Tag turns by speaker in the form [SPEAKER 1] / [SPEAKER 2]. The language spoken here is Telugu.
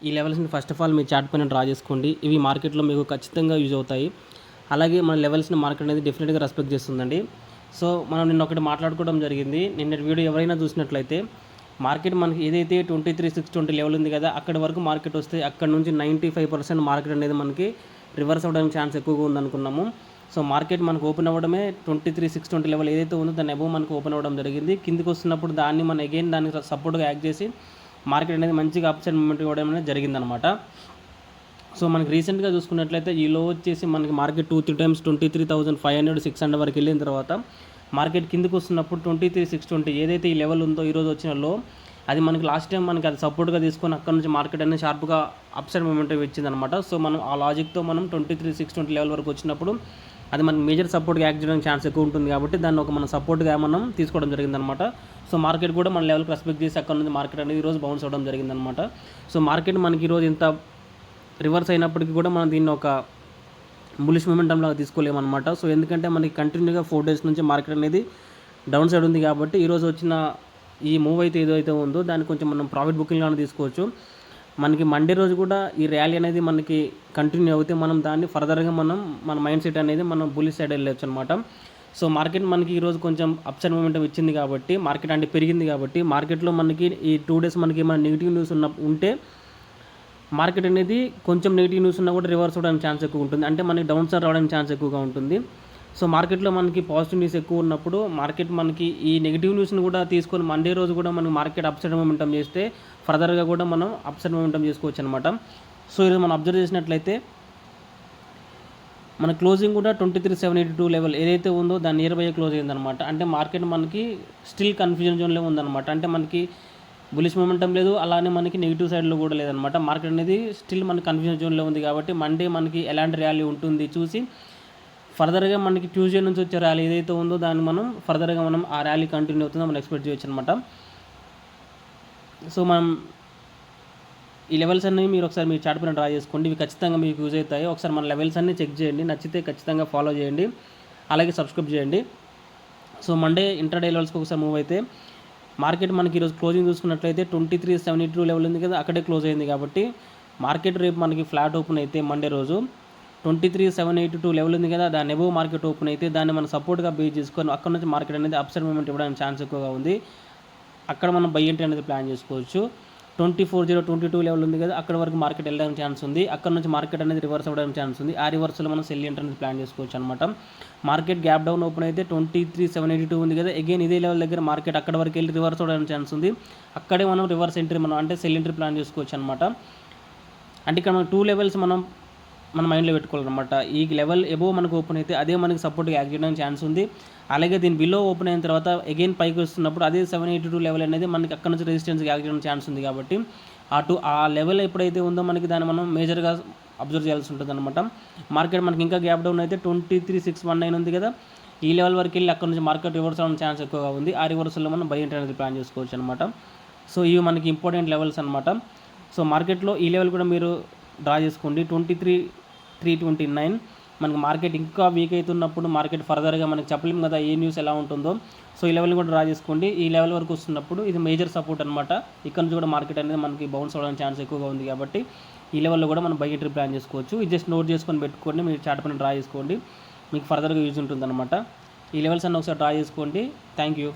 [SPEAKER 1] ఈ లెవెల్స్ని first of all me chart పైన డ్రా చేసుకోండి. ఇవి మార్కెట్లో మీకు ఖచ్చితంగా యూజ్ అవుతాయి. అలాగే మన లెవెల్స్ని మార్కెట్ అనేది డెఫినెట్గా రెస్పెక్ట్ చేస్తుందండి. సో మనం నిన్న ఒకటి మాట్లాడుకోవడం జరిగింది. నిన్నటి వీడియో ఎవరైనా చూసినట్లయితే మార్కెట్ మనకి ఏదైతే 23,620 లెవెల్ ఉంది కదా, అక్కడి వరకు మార్కెట్ వస్తే అక్కడ నుంచి 95% మార్కెట్ అనేది మనకి రివర్స్ అవ్వడానికి ఛాన్స్ ఎక్కువగా ఉందనుకున్నాము. సో మార్కెట్ మనకు ఓపెన్ అవ్వడమే 23,620 లెవెల్ ఏదైతే ఉందో దాని అబోవ్ మనకు ఓపెన్ అవ్వడం జరిగింది. కిందికి వస్తున్నప్పుడు దాన్ని మనం అగైన్ దానికి సపోర్ట్గా యాక్ట్ చేసి మార్కెట్ అనేది మంచిగా అప్ సైడ్ మూమెంట్ ఇవ్వడం అనేది జరిగిందనమాట. సో మనకి రీసెంట్గా చూసుకున్నట్లయితే ఈ లో వచ్చేసి మనకి మార్కెట్ 2-3 టైమ్స్ 23,500 600 వరకు వెళ్ళిన తర్వాత మార్కెట్ కిందికి వస్తున్నప్పుడు 23,620 ఏదైతే ఈ లెవెల్ ఉందో ఈరోజు వచ్చిన లో, అది మనకి లాస్ట్ టైం మనకి అది సపోర్ట్గా తీసుకొని అక్కడ నుంచి మార్కెట్ అనేది షార్ప్గా అప్ సైడ్ మూమెంట్ ఇచ్చిందనమాట. సో మనం ఆ లాజిక్తో మనం 23,620 లెవెల్ వరకు వచ్చినప్పుడు అది మనకి మేజర్ సపోర్ట్గా యాక్ట్ చేయడానికి ఛాన్స్ ఎక్కువ ఉంటుంది కాబట్టి దాన్ని ఒక మన సపోర్ట్గా మనం తీసుకోవడం జరిగిందనమాట. సో మార్కెట్ కూడా మన లెవెల్కి రెస్పెక్ట్ చేసి అక్కడ నుంచి మార్కెట్ అనేది ఈరోజు బౌన్స్ అవ్వడం జరిగిందనమాట. సో మార్కెట్ మనకి ఈరోజు ఇంత రివర్స్ అయినప్పటికీ కూడా మనం దీన్ని ఒక బులిష్ మూమెంటం లాగా తీసుకోలేమన్నమాట. సో ఎందుకంటే మనకి కంటిన్యూగా 4 డేస్ నుంచి మార్కెట్ అనేది డౌన్ సైడ్ ఉంది కాబట్టి ఈరోజు వచ్చిన ఈ మూవ్ అయితే ఏదైతే ఉందో దాన్ని కొంచెం మనం ప్రాఫిట్ బుకింగ్ లాగా తీసుకోవచ్చు. మనకి మండే రోజు కూడా ఈ ర్యాలీ అనేది మనకి కంటిన్యూ అవుతే మనం దాన్ని ఫర్దర్గా మన మైండ్ సెట్ అనేది మనం బులిష్ సైడ్ వెళ్ళొచ్చు అనమాట. సో మార్కెట్ మనకి ఈరోజు కొంచెం అప్ సైడ్ మూమెంటం ఇచ్చింది కాబట్టి మార్కెట్ అంటే పెరిగింది కాబట్టి మార్కెట్లో మనకి ఈ 2 డేస్ మనకి ఏమైనా నెగిటివ్ న్యూస్ ఉంటే మార్కెట్ అనేది కొంచెం నెగిటివ్ న్యూస్ ఉన్నా కూడా రివర్స్ అవ్వడానికి ఛాన్స్ ఎక్కువ ఉంటుంది. అంటే మనకి డౌన్ సైడ్ రావడానికి ఛాన్స్ ఎక్కువగా ఉంటుంది. సో మార్కెట్లో మనకి పాజిటివ్ న్యూస్ ఎక్కువ ఉన్నప్పుడు మార్కెట్ మనకి ఈ నెగిటివ్ న్యూస్ని కూడా తీసుకొని మండే రోజు కూడా మనకి మార్కెట్ అప్ సైడ్ మూమెంటం చేస్తే ఫర్దర్గా కూడా మనం అప్ సైడ్ మూమెంటం చేసుకోవచ్చు అనమాట. సో ఈరోజు మనం అబ్జర్వ్ చేసినట్లయితే మన క్లోజింగ్ కూడా 23,782 లెవెల్ ఏదైతే ఉందో దాని నియర్ బై క్లోజ్ అయిందనమాట. అంటే మార్కెట్ మనకి స్టిల్ కన్ఫ్యూజన్ జోన్లో ఉందన్నమాట. అంటే మనకి బులిష్ మూమెంటం లేదు, అలానే మనకి నెగిటివ్ సైడ్లో కూడా లేదనమాట. మార్కెట్ అనేది స్టిల్ మనకి కన్ఫ్యూజన్ జోన్లో ఉంది కాబట్టి మండే మనకి ఎలాంటి ర్యాలీ ఉంటుంది చూసి ఫర్దర్గా మనకి ట్యూస్డే నుంచి వచ్చే ర్యాలీ ఏదైతే ఉందో దాన్ని మనం ఫర్దర్గా మనం ఆ ర్యాలీ కంటిన్యూ అవుతుందో మనం ఎక్స్పెక్ట్ చేయొచ్చు అనమాట. సో మనం ఈ లెవెల్స్ అన్నీ మీరు ఒకసారి మీ చార్ట్ పైన డ్రా చేసుకోండి. ఇవి ఖచ్చితంగా మీకు యూజ్ అవుతాయి. ఒకసారి మన లెవెల్స్ అన్నీ చెక్ చేయండి, నచ్చితే ఖచ్చితంగా ఫాలో చేయండి, అలాగే సబ్స్క్రైబ్ చేయండి. సో మండే ఇంట్రాడే లెవెల్స్కి ఒకసారి మూవ్ అయితే మార్కెట్ మనకి ఈరోజు క్లోజింగ్ చూసుకున్నట్లయితే 23,782 లెవెల్ ఉంది కదా, అక్కడే క్లోజ్ అయింది కాబట్టి మార్కెట్ రేపు మనకి ఫ్లాట్ ఓపెన్ అయితే మండే రోజు 23,782 లెవెల్ ఉంది కదా, దాని అబోవ్ మార్కెట్ ఓపెన్ అయితే దాన్ని మనం సపోర్ట్గా బేస్ చేసుకొని అక్కడ నుంచి మార్కెట్ అనేది అప్ సైడ్ మూమెంట్ ఇవ్వడానికి ఛాన్స్ ఎక్కువగా ఉంది. అక్కడ మనం బై ఎంట్రీ అనేది ప్లాన్ చేసుకోవచ్చు. 24,022 లెవెల్ ఉంది కదా, అక్కడ వరకు మార్కెట్ వెళ్ళడానికి ఛాన్స్ ఉంది. అక్కడ నుంచి మార్కెట్ అనేది రివర్స్ అవ్వడానికి ఛాన్స్ ఉంది. ఆ రివర్స్లో మనం సెల్ ఎంట్రీ అనేది ప్లాన్ చేసుకోవచ్చు అనమాట. మార్కెట్ గ్యాప్ డౌన్ ఓపెన్ అయితే 23,782 ఉంది కదా, అగైన్ ఇదే లెవెల్ దగ్గర మార్కెట్ అక్కడ వరకు వెళ్ళి రివర్స్ అవ్వడానికి ఛాన్స్ ఉంది. అక్కడే మనం రివర్స్ ఎంట్రీ అంటే సెల్ ఎంట్రీ ప్లాన్ చేసుకోవచ్చు అనమాట. అంటే ఇక్కడ మనం 2 లెవెల్స్ మన మైండ్లో పెట్టుకోవాలన్నమాట. ఈ లెవెల్ ఎబోవ్ మనకు ఓపెన్ అయితే అదే మనకి సపోర్ట్గా యాక్ట్ చేయడానికి ఛాన్స్ ఉంది. అలాగే దీని బిలో ఓపెన్ అయిన తర్వాత అగైన్ పైకి వస్తున్నప్పుడు అదే 782 లెవెల్ అనేది మనకి అక్కడ నుంచి రెసిస్టెన్స్గా యాక్ట్ చేయడానికి ఛాన్స్ ఉంది కాబట్టి ఆ లెవెల్ ఎప్పుడైతే ఉందో మనకి దాన్ని మనం మేజర్గా అబ్జర్వ్ చేయాల్సి ఉంటుంది అనమాట. మార్కెట్ మనకి ఇంకా గ్యాప్ డౌన్ అయితే 23,619 ఉంది కదా, ఈ లెవెల్ వరకు వెళ్ళి అక్కడ నుంచి మార్కెట్ రివర్స్ అవ్వడానికి ఛాన్స్ ఎక్కువగా ఉంది. ఆ రివర్సల్లో మనం బై ఎంట్రీ అనేది ప్లాన్ చేసుకోవచ్చు అనమాట. సో ఇవి మనకి ఇంపార్టెంట్ లెవెల్స్ అనమాట. సో మార్కెట్లో ఈ లెవెల్ కూడా మీరు డ్రా చేసుకోండి. 23,329 మనకి మార్కెట్ ఇంకా వీక్ అవుతున్నప్పుడు మార్కెట్ ఫర్దర్గా మనకి చెప్పలేము కదా ఏ న్యూస్ ఎలా ఉంటుందో. సో ఈ లెవెల్ కూడా డ్రా చేసుకోండి. ఈ లెవెల్ వరకు వస్తున్నప్పుడు ఇది మేజర్ సపోర్ట్ అనమాట. ఇక్కడ నుంచి కూడా మార్కెట్ అనేది మనకి బౌన్స్ అవ్వడానికి ఛాన్స్ ఎక్కువగా ఉంది కాబట్టి ఈ లెవెల్లో కూడా మనం బై ఎంట్రీ ప్లాన్ చేసుకోవచ్చు. ఇది జస్ట్ నోట్ చేసుకొని పెట్టుకోండి, మీరు చార్ట్ పైన డ్రా చేసుకోండి, మీకు ఫర్దర్గా యూజ్ ఉంటుంది అనమాట. ఈ లెవెల్స్ అన్నీ ఒకసారి డ్రా చేసుకోండి. Thank you.